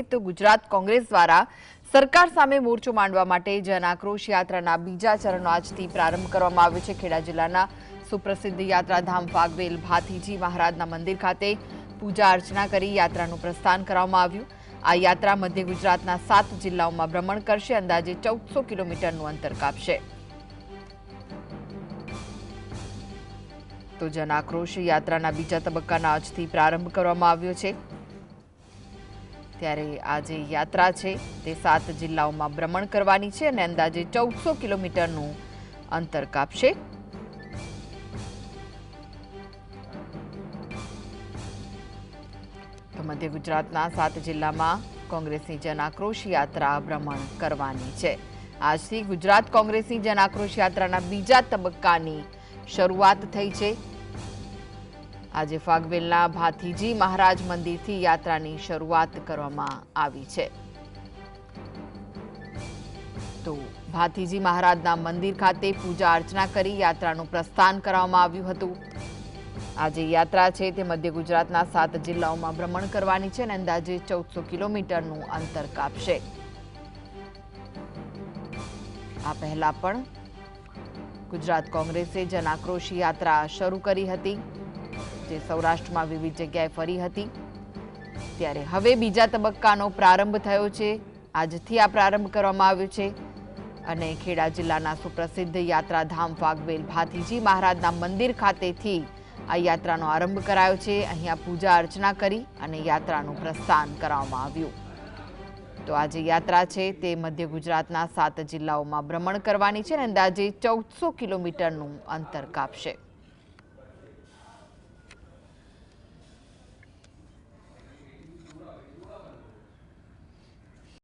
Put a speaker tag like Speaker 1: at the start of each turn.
Speaker 1: તો ગુજરાત કોંગ્રેસ દ્વારા સરકાર સામે મોરચો માંડવા માટે જન આક્રોશ યાત્રાના બીજા ચરણનો આજથી પ્રારંભ કરવામાં આવ્યો છે। ખેડા જિલ્લાના સુપ્રસિદ્ધ યાત્રાધામ ફાગવેલ ભાથીજી મહારાજના મંદિર ખાતે પૂજા અર્ચના કરી યાત્રાનું પ્રસ્થાન કરવામાં આવ્યું। આ યાત્રા મધ્ય ગુજરાતના 7 જિલ્લાઓમાં ભ્રમણ કરશે, અંદાજે 1400 કિલોમીટરનું અંતર કાપશે। તો જન આક્રોશ યાત્રાના બીજા તબક્કાના આજથી પ્રારંભ કરવામાં આવ્યો છે। ત્યારે આ જે યાત્રા છે તે 7 જિલ્લાઓમાં ભ્રમણ કરવાની છે અને અંદાજે 1400 કિલોમીટરનું અંતર કાપશે। તો મધ્ય ગુજરાતના 7 જિલ્લામાં કોંગ્રેસની જન આક્રોશ યાત્રા ભ્રમણ કરવાની છે। આજથી ગુજરાત કોંગ્રેસની જન આક્રોશ યાત્રાના બીજા તબક્કાની શરૂઆત થઈ છે। આજે ફાગવેલના ભાથીજી મહારાજ મંદિરથી યાત્રાની શરૂઆત કરવામાં આવી છે। તો ભાથીજી મહારાજના મંદિર ખાતે પૂજા અર્ચના કરી યાત્રાનું પ્રસ્થાન કરવામાં આવ્યું હતું। આજે યાત્રા છે તે મધ્ય ગુજરાતના 7 જિલ્લાઓમાં ભ્રમણ કરવાની છે અને અંદાજે 1400 કિલોમીટરનું અંતર કાપશે। આ પહેલા પણ ગુજરાત કોંગ્રેસે જન આક્રોશ યાત્રા શરૂ કરી હતી, જે સૌરાષ્ટ્રમાં વિવિધ જગ્યાએ ફરી હતી। ત્યારે હવે બીજા તબક્કાનો પ્રારંભ થયો છે। આજથી આ પ્રારંભ કરવામાં આવ્યો છે અને ખેડા જિલ્લાના સુપ્રસિદ્ધ યાત્રાધામ ફાગવેલ ભાથીજી મહારાજના મંદિર ખાતેથી આ યાત્રાનો આરંભ કરાયો છે। અહીંયા પૂજા અર્ચના કરી અને યાત્રાનું પ્રસ્થાન કરવામાં આવ્યું। તો આ જે યાત્રા છે તે મધ્ય ગુજરાતના 7 જિલ્લાઓમાં ભ્રમણ કરવાની છે અને અંદાજે 1400 કિલોમીટરનું અંતર કાપશે।